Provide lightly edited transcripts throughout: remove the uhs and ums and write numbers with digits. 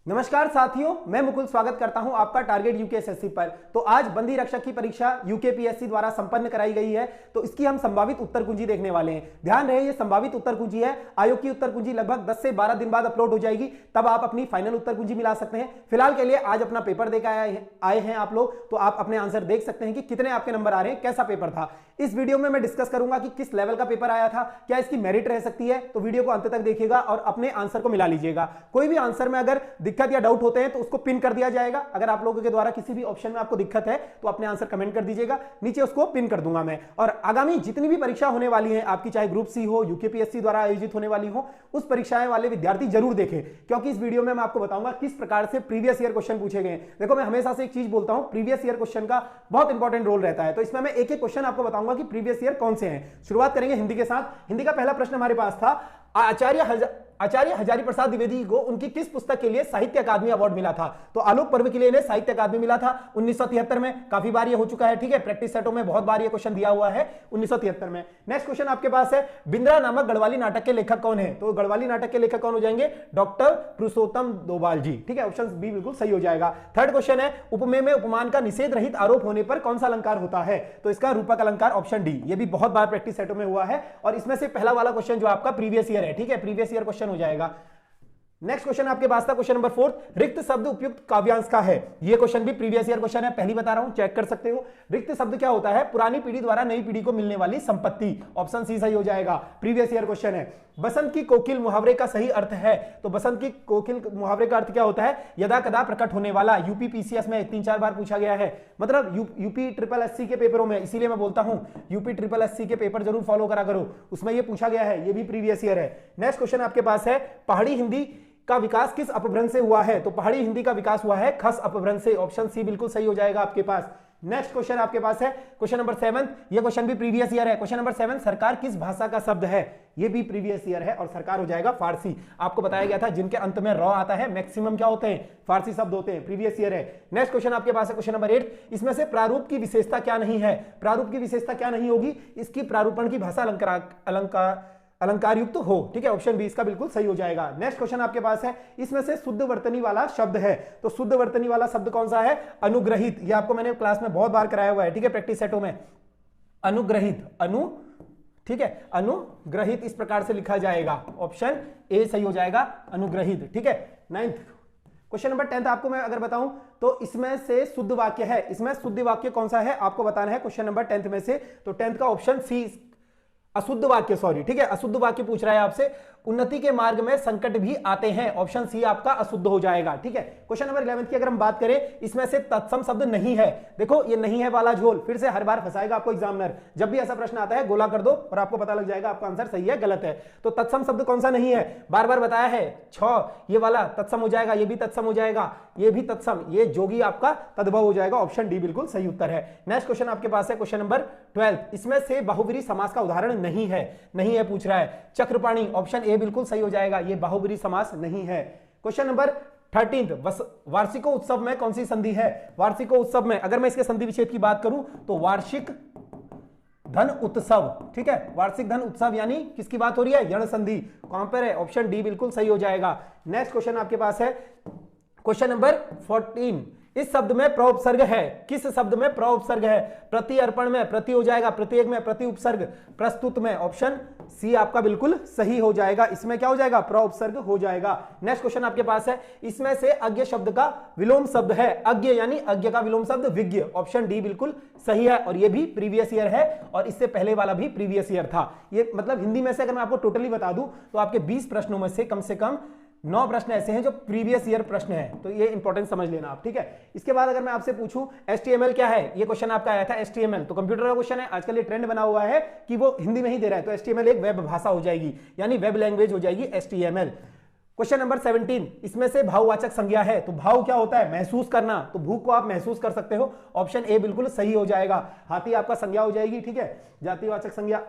नमस्कार साथियों, मैं मुकुल स्वागत करता हूं आपका टारगेट यूकेएसएससी पर। तो आज बंदी रक्षक की परीक्षा यूकेपीएससी द्वारा संपन्न कराई गई है, तो इसकी हम संभावित उत्तर कुंजी देखने वाले हैं। ध्यान रहे, ये संभावित उत्तर कुंजी है। आयोग की उत्तर कुंजी लगभग 10 से 12 दिन बाद अपलोड हो जाएगी, तब आप अपनी फाइनल उत्तर कुंजी मिला सकते हैं। फिलहाल के लिए आज अपना पेपर देकर आए हैं आप लोग, तो आप अपने आंसर देख सकते हैं कि कितने आपके नंबर आ रहे हैं, कैसा पेपर था। इस वीडियो में मैं डिस्कस करूंगा कि किस लेवल का पेपर आया था, क्या इसकी मेरिट रह सकती है। तो वीडियो को अंत तक देखिएगा और अपने आंसर को मिला लीजिएगा। कोई भी आंसर में अगर दिक्कत या डाउट होते हैं तो उसको पिन कर दिया जाएगा। अगर आप लोगों के द्वारा किसी भी ऑप्शन में आपको दिक्कत है तो अपने आंसर कमेंट कर दीजिएगा, नीचे उसको पिन कर दूंगा मैं। और आगामी जितनी भी परीक्षा होने वाली है आपकी, चाहे ग्रुप सी हो, यूकेपीएससी द्वारा आयोजित होने वाली हो, उस परीक्षाएं वाले विद्यार्थी जरूर देखें, क्योंकि इस वीडियो में मैं आपको बताऊंगा किस प्रकार से प्रीवियस ईयर क्वेश्चन पूछे गए। देखो, मैं हमेशा से एक चीज बोलता हूं, प्रीवियस ईयर क्वेश्चन का बहुत इंपॉर्टेंट रोल रहता है। तो इसमें मैं एक एक क्वेश्चन आपको बताऊंगा कि प्रीवियस ईयर कौन से हैं। शुरुआत करेंगे हिंदी के साथ। हिंदी का पहला प्रश्न हमारे पास था, आचार्य हजारी प्रसाद द्विवेदी को उनकी किस पुस्तक के लिए साहित्य अकादमी अवार्ड मिला था। तो आलोक पर्व के लिए इन्हें साहित्य अकादमी मिला था 1973 में। काफी बार ये हो चुका है, ठीक है, प्रैक्टिस सेटों में बहुत बार ये क्वेश्चन दिया हुआ है 1973 में। नेक्स्ट क्वेश्चन आपके पास है, बिंद्रा नामक गढ़वाली नाटक के लेखक कौन है। तो गढ़वाली नाटक के लेखक कौन हो जाएंगे, डॉक्टर पुरुषोत्तम दोबाल जी, ठीक है, ऑप्शन बी बिल्कुल सही हो जाएगा। थर्ड क्वेश्चन है, उपमेय में उपमान का निषेध रहित आरोप होने पर कौन सा अलंकार होता है। तो इसका रूपक अलंकार, ऑप्शन डी। ये भी बहुत बार प्रैक्टिस सेटों में हुआ है और इसमें से पहला वाला क्वेश्चन जो आपका प्रीवियस ईयर है, ठीक है, प्रीवियस ईयर क्वेश्चन हो जाएगा। नेक्स्ट क्वेश्चन आपके पास था क्वेश्चन नंबर 4, रिक्त शब्द उपयुक्त काव्यांश का है। ये क्वेश्चन भी प्रीवियस ईयर क्वेश्चन है, पहली बता रहा हूं, चेक कर सकते हो। रिक्त शब्द क्या होता है, पुरानी पीढ़ी द्वारा नई पीढ़ी को मिलने वाली संपत्ति, ऑप्शन सी सही हो जाएगा, प्रीवियस ईयर क्वेश्चन है। बसंत की कोकिल मुहावरे का सही अर्थ है। तो बसंत की कोकिल मुहावरे का अर्थ क्या होता है, यदा कदा प्रकट होने वाला। यूपी पीसीएस में 3-4 बार पूछा गया है, मतलब यूपी ट्रिपल एससी के पेपरों में, इसीलिए मैं बोलता हूं यूपी ट्रिपल एससी के पेपर जरूर फॉलो करा करो, उसमें ये पूछा गया है, ये भी प्रीवियस ईयर है। नेक्स्ट क्वेश्चन आपके पास है, पहाड़ी हिंदी का विकास किस अपभ्रंश से हुआ है। तो पहाड़ी हिंदी का विकास हुआ है खस अपभ्रंश से, ऑप्शन सी बिल्कुल सही हो जाएगा आपके पास। नेक्स्ट क्वेश्चन आपके पास है क्वेश्चन नंबर 7, ये क्वेश्चन भी प्रीवियस ईयर है। क्वेश्चन नंबर 7, सरकार किस भाषा का शब्द है। ये भी प्रीवियस ईयर है और सरकार हो जाएगा फारसी। आपको बताया गया था जिनके अंत में रॉ आता है मैक्सिमम क्या होते हैं, फारसी शब्द होते हैं, प्रीवियस ईयर है। नेक्स्ट क्वेश्चन आपके पास है क्वेश्चन नंबर 8, इसमें से प्रारूप की विशेषता क्या नहीं है। प्रारूप की विशेषता क्या नहीं होगी, इसकी प्रारूपण की भाषा अलंकार युक्त हो, ठीक है, ऑप्शन बी इसका बिल्कुल सही हो जाएगा। नेक्स्ट क्वेश्चन आपके पास है, इसमें से शुद्ध वर्तनी वाला शब्द है। तो शुद्ध वर्तनी वाला शब्द कौन सा है, अनुग्रहित। ये आपको मैंने क्लास में बहुत बार कराया हुआ है, ठीक है, प्रैक्टिस सेटों में। अनुग्रहित, ठीक है, अनुग्रहित इस प्रकार से लिखा जाएगा, ऑप्शन ए सही हो जाएगा, अनुग्रहित, ठीक है। 9th क्वेश्चन नंबर 10 आपको मैं अगर बताऊं तो इसमें से शुद्ध वाक्य है, इसमें शुद्ध वाक्य कौन सा है आपको बताना है क्वेश्चन नंबर 10 में से। तो 10th का ऑप्शन सी, अशुद्ध वाक्य, सॉरी, ठीक है, अशुद्ध वाक्य पूछ रहा है आपसे। उन्नति के मार्ग में संकट भी आते हैं, ऑप्शन सी आपका अशुद्ध हो जाएगा, ठीक है। क्वेश्चन नंबर 11 की अगर हम बात करें, इसमें से तत्सम शब्द नहीं है। देखो, ये नहीं है वाला झोल फिर से हर बार फंसाएगा आपको एग्जामिनर। जब भी ऐसा प्रश्न आता है गोला कर दो और आपको पता लग जाएगा आपका आंसर सही है गलत है। तो तत्सम शब्द कौन सा नहीं है, बार बार बताया है, 6 ये वाला तत्सम हो जाएगा, ये भी तत्सम हो जाएगा, ये भी तत्सम, ये जोगी आपका तद्भव हो जाएगा, ऑप्शन डी बिल्कुल सही उत्तर है। नेक्स्ट क्वेश्चन आपके पास है क्वेश्चन नंबर 12, इसमें से बहुब्रीहि समास का उदाहरण नहीं है पूछ रहा है। चक्रपाणी, ऑप्शन ए बिल्कुल सही हो जाएगा, ये बहुब्रीहि समास नहीं है। क्वेश्चन नंबर 13, वार्षिकोत्सव में कौन सी संधि है। वार्षिकोत्सव में अगर मैं इसके संधि विच्छेद की बात करूं तो वार्षिक धन उत्सव, ठीक है, वार्षिक धन उत्सव यानी किसकी बात हो रही है, यण संधि। कहां पर है, ऑप्शन डी बिल्कुल सही हो जाएगा। नेक्स्ट क्वेश्चन आपके पास है क्वेश्चन नंबर 14, इस शब्द में प्रोपसर्ग है, किस शब्द में प्रोपसर्ग है। प्रति अर्पण में प्रति हो जाएगा, प्रत्येक में प्रति उपसर्ग, प्रस्तुत में, ऑप्शन सी आपका बिल्कुल सही हो जाएगा, इसमें क्या हो जाएगा, प्रोपसर्ग हो जाएगा। नेक्स्ट क्वेश्चन आपके पास है, इसमें से अज्ञ शब्द का विलोम शब्द है। अज्ञ यानी अज्ञ का विलोम शब्द विज्ञ, ऑप्शन डी बिल्कुल सही है और ये भी प्रीवियस ईयर है और इससे पहले वाला भी प्रीवियस ईयर था। ये मतलब हिंदी में से अगर मैं आपको टोटली बता दूं तो आपके 20 प्रश्नों में से कम 9 प्रश्न ऐसे हैं जो प्रीवियस ईयर प्रश्न है, तो ये इंपॉर्टेंट समझ लेना आप, ठीक है। इसके बाद अगर मैं आपसे पूछूं HTML क्या है, ये क्वेश्चन आपका आया था HTML, तो कंप्यूटर का क्वेश्चन है, आजकल ये ट्रेंड बना हुआ है कि वो हिंदी में ही दे रहा है, तो HTML एक वेब भाषा हो जाएगी, यानी वेब लैंग्वेज हो जाएगी HTML। क्वेश्चन नंबर 17, इसमें से भाववाचक संज्ञा है। तो भाव क्या होता है, महसूस करना, तो भूख को आप महसूस कर सकते हो, ऑप्शन ए बिल्कुल सही हो जाएगा। हाथी आपका संज्ञा हो जाएगी, ठीक है, जातिवाचक संज्ञा,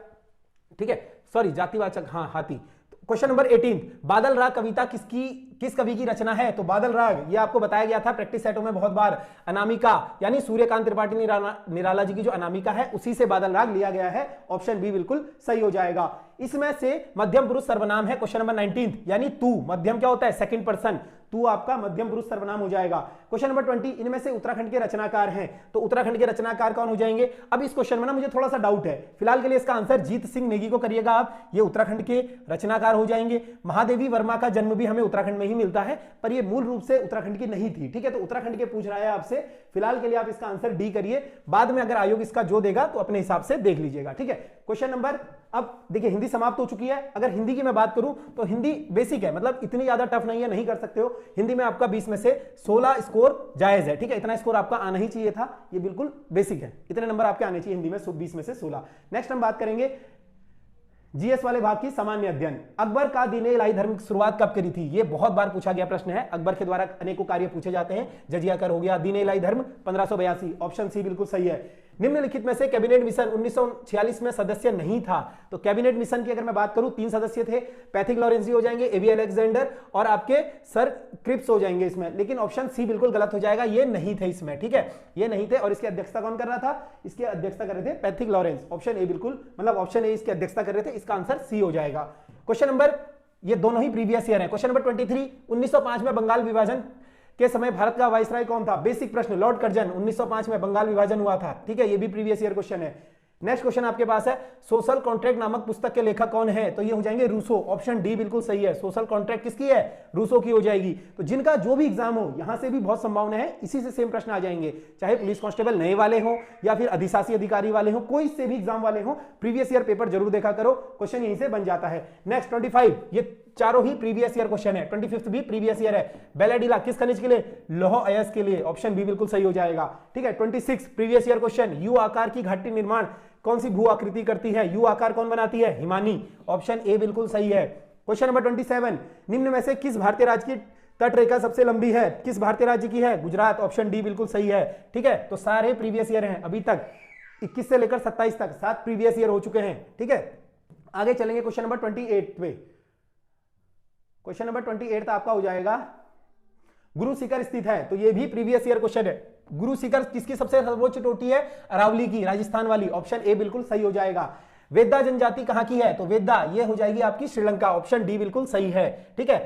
ठीक है, सॉरी जातिवाचक, हाँ हाथी। क्वेश्चन नंबर 18, बादल राग कविता किस कवि की रचना है। तो बादल राग ये आपको बताया गया था प्रैक्टिस सेटों में बहुत बार, अनामिका यानी सूर्यकांत त्रिपाठी निराला जी की जो अनामिका है उसी से बादल राग लिया गया है, ऑप्शन बी बिल्कुल सही हो जाएगा। इसमें से मध्यम पुरुष सर्वनाम है क्वेश्चन नंबर 19, यानी तू, मध्यम क्या होता है सेकंड पर्सन, तू आपका मध्यम पुरुष सर्वनाम हो जाएगा। क्वेश्चन नंबर 20, इनमें से उत्तराखंड के रचनाकार हैं, तो उत्तराखंड के रचनाकार कौन हो जाएंगे? अब इस क्वेश्चन में ना मुझे थोड़ा सा डाउट है, फिलहाल के लिए इसका आंसर जीत सिंह नेगी को करिएगा आप, ये उत्तराखंड के रचनाकार हो जाएंगे। महादेवी वर्मा का जन्म भी हमें उत्तराखंड में ही मिलता है, पर ये मूल रूप से उत्तराखंड की नहीं थी, ठीक है, तो उत्तराखंड के पूछ रहा है आपसे, फिलहाल के लिए आप इसका आंसर डी करिए, बाद में अगर आयोग इसका जो देगा तो अपने हिसाब से देख लीजिएगा, ठीक है। क्वेश्चन नंबर, अब देखिए हिंदी समाप्त हो चुकी है, अगर हिंदी की मैं बात करूं तो हिंदी बेसिक है, मतलब इतनी ज्यादा टफ नहीं है, नहीं कर सकते हो। हिंदी में आपका 20 में से 16 स्कोर जायज है, ठीक है, इतना स्कोर आपका आना ही चाहिए था, ये बिल्कुल बेसिक है, इतने नंबर आपके आने चाहिए हिंदी में 20 में से 16। नेक्स्ट हम बात करेंगे जीएस वाले भाग की, सामान्य अध्ययन। अकबर का दीन इलाही धर्म की शुरुआत कब करी थी? ये बहुत बार पूछा गया प्रश्न है, अकबर के द्वारा अनेकों कार्य पूछे जाते हैं, जजिया कर हो गया, दीन इलाही धर्म 1582, ऑप्शन सी बिल्कुल सही है। निम्नलिखित में से कैबिनेट मिशन 1946 में सदस्य नहीं था, तो कैबिनेट मिशन की अगर मैं बात करूं 3 सदस्य थे, पैथिक लॉरेंस जी हो जाएंगे, एवी अलेक्जेंडर और आपके सर क्रिप्स हो जाएंगे इसमें, लेकिन ऑप्शन सी बिल्कुल गलत हो जाएगा, ये नहीं थे इसमें, ठीक है, ये नहीं थे। और इसकी अध्यक्षता कौन कर रहा था? इसकी अध्यक्षता कर रहे थे पैथिक लॉरेंस, ऑप्शन ए बिल्कुल, मतलब ऑप्शन ए इसकी अध्यक्षता कर रहे थे, इसका आंसर सी हो जाएगा। क्वेश्चन नंबर, ये दोनों ही प्रीवियस ईयर है। क्वेश्चन नंबर 23, 1905 में बंगाल विभाजन के समय भारत का वाइसराय कौन था? बेसिक प्रश्न, लॉर्ड कर्जन, 1905 में बंगाल विभाजन हुआ था, ठीक है, ये भी प्रीवियस ईयर क्वेश्चन है। नेक्स्ट क्वेश्चन आपके पास है, सोशल कॉन्ट्रैक्ट नामक पुस्तक के लेखक कौन है? तो ये हो जाएंगे रूसो, ऑप्शन डी बिल्कुल सही है, सोशल कॉन्ट्रैक्ट किसकी है? रूसो की हो जाएगी। तो जिनका जो भी एग्जाम हो, यहां से भी बहुत संभावना है इसी से सेम प्रश्न आ जाएंगे, चाहे पुलिस कांस्टेबल नए वाले हो या फिर अधिशासी अधिकारी वाले हो, कोई से भी एग्जाम वाले हो, प्रीवियस ईयर पेपर जरूर देखा करो, क्वेश्चन यहीं से बन जाता है। नेक्स्ट 25, ये चारों ही प्रीवियस ईयर क्वेश्चन है, 25 भी प्रीवियस ईयर है। बेलाडीला किस खनिज के लिए? लौह अयस्क के लिए, ऑप्शन बी बिल्कुल सही हो जाएगा, ठीक है। 26 प्रीवियस ईयर क्वेश्चन, यू आकार की घाटी निर्माण कौन सी भू आकृति करती है? यू आकार कौन बनाती है? हिमानी, ऑप्शन ए बिल्कुल सही है। क्वेश्चन नंबर 27, निम्न में से किस भारतीय राज्य की तट रेखा सबसे लंबी है? किस भारतीय राज्य की है? गुजरात, ऑप्शन डी बिल्कुल सही है, ठीक है। तो सारे प्रीवियस ईयर हैं अभी तक, 21 से लेकर 27 तक 7 प्रीवियस ईयर हो चुके हैं, ठीक है। आगे चलेंगे क्वेश्चन नंबर 28 पे। क्वेश्चन नंबर 28 आपका हो जाएगा, गुरु शिखर स्थित है, तो ये भी प्रीवियस ईयर क्वेश्चन है। गुरु शिखर किसकी सबसे सर्वोच्च चोटी है? अरावली की, राजस्थान वाली, ऑप्शन ए बिल्कुल सही हो जाएगा। वेदा जनजाति कहां की है? तो वेदा ये हो जाएगी आपकी श्रीलंका, ऑप्शन डी बिल्कुल सही है, ठीक है।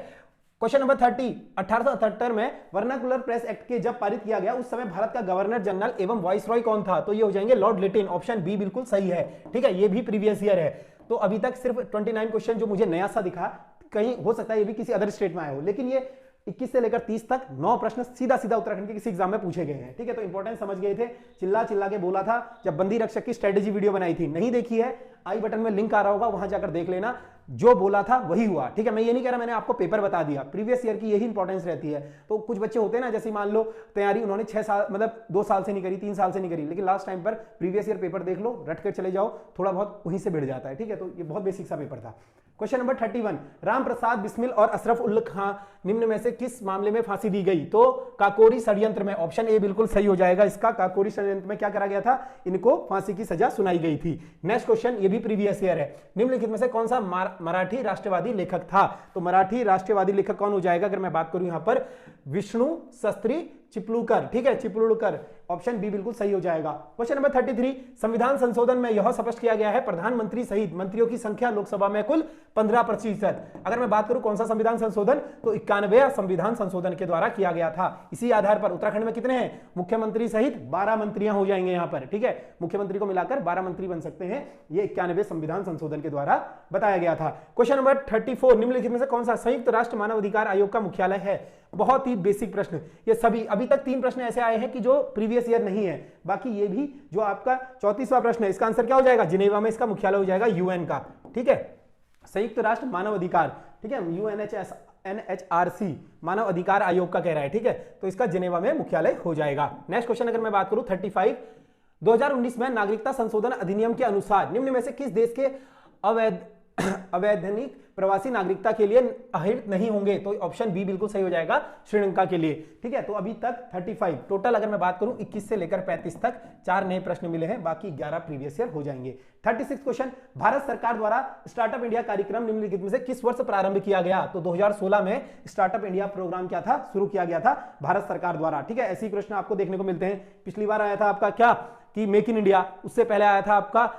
क्वेश्चन नंबर 30, 1878 में वर्नाकुलर प्रेस एक्ट के जब पारित किया गया उस समय भारत का गवर्नर जनरल एवं वाइसरॉय कौन था? तो ये हो जाएंगे लॉर्ड लिटिन, ऑप्शन बी बिल्कुल सही है, ठीक है, ये भी प्रीवियस ईयर है। तो अभी तक सिर्फ 29 क्वेश्चन जो मुझे नया सा दिखा, कहीं हो सकता है ये भी किसी अदर स्टेट में आए हो, लेकिन ये 21 से लेकर 30 तक 9 प्रश्न सीधा सीधा उत्तराखंड के किसी एग्जाम में पूछे गए हैं, ठीक है। तो इंपॉर्टेंस समझ गए थे, चिल्ला चिल्ला के बोला था जब बंदी रक्षक की स्ट्रेटेजी वीडियो बनाई थी, नहीं देखी है आई बटन में लिंक आ रहा होगा, वहां जाकर देख लेना, जो बोला था वही हुआ, ठीक है। मैं ये नहीं कह रहा मैंने आपको पेपर बता दिया, प्रीवियस ईयर की यही इंपॉर्टेंस रहती है। तो कुछ बच्चे होते हैं ना, जैसे मान लो तैयारी उन्होंने 6 साल मतलब 2 साल से नहीं करी, 3 साल से नहीं करी, लेकिन लास्ट टाइम पर प्रीवियस ईयर पेपर देख लो, रट कर चले जाओ, थोड़ा बहुत वहीं से बढ़ जाता है, ठीक है। तो ये बहुत बेसिक सा पेपर था। क्वेश्चन नंबर 31, राम प्रसाद बिस्मिल और अशरफ उल खां निम्न में से किस मामले में फांसी दी गई? तो काकोरी षड्यंत्र में, ऑप्शन ए बिल्कुल सही हो जाएगा इसका। काकोरी षड्यंत्र में क्या करा गया था? इनको फांसी की सजा सुनाई गई थी। नेक्स्ट क्वेश्चन, ये भी प्रीवियस ईयर है, निम्नलिखित में से कौन सा मराठी राष्ट्रवादी लेखक था? तो मराठी राष्ट्रवादी लेखक कौन हो जाएगा? अगर मैं बात करूं यहां पर विष्णु शास्त्री चिपलूकर, ठीक है, चिपलूकर, ऑप्शन बी बिल्कुल सही हो जाएगा। क्वेश्चन नंबर 33, संविधान संशोधन में यह स्पष्ट किया गया है प्रधानमंत्री सहित मंत्रियों की संख्या लोकसभा में कुल 15%। अगर मैं बात करूं कौन सा संविधान संशोधन, तो 91वां संविधान संशोधन के द्वारा किया गया था। इसी आधार पर उत्तराखंड में कितने हैं? मुख्यमंत्री सहित 12 मंत्रियां हो जाएंगे यहां पर, ठीक है, मुख्यमंत्री को मिलाकर 12 मंत्री बन सकते हैं, ये 91वें संविधान संशोधन के द्वारा बताया गया था। क्वेश्चन नंबर 34, निम्नलिखित में से कौन सा संयुक्त राष्ट्र मानव अधिकार आयोग का मुख्यालय है? बहुत ही बेसिक प्रश्न, ये सभी अभी तक 3 प्रश्न ऐसे आए हैं कि जो प्रीवियस ईयर नहीं है, बाकी ये भी जो आपका 34वां प्रश्न है, इसका आंसर क्या हो जाएगा? जिनेवा में इसका मुख्यालय हो जाएगा, यूएन का, ठीक है, संयुक्त राष्ट्र मानव अधिकार, ठीक है, UNHRC मानव अधिकार आयोग का कह रहा है, ठीक है, तो इसका जिनेवा में मुख्यालय हो जाएगा। नेक्स्ट क्वेश्चन अगर मैं बात करूं 35, 2019 में नागरिकता संशोधन अधिनियम के अनुसार निम्न में से किस देश के अवैधानिक प्रवासी नागरिकता के लिए अहित नहीं होंगे? तो ऑप्शन बी बिल्कुल सही हो जाएगा, श्रीलंका के लिए, ठीक है। तो अभी तक 35 टोटल अगर मैं बात करूं 21 से लेकर 35 तक 4 नए प्रश्न मिले हैं, बाकी 11 प्रीवियस ईयर हो जाएंगे। 36 क्वेश्चन, भारत सरकार द्वारा स्टार्टअप इंडिया कार्यक्रम निम्नलिखित में से किस वर्ष प्रारंभ किया गया? तो 2016 में स्टार्टअप इंडिया प्रोग्राम क्या था? शुरू किया गया था भारत सरकार द्वारा, ठीक है। ऐसे ही प्रश्न आपको देखने को मिलते हैं। पिछली बार आया था आपका क्या कि मेक इन इंडिया, उससे पहले आया था आपका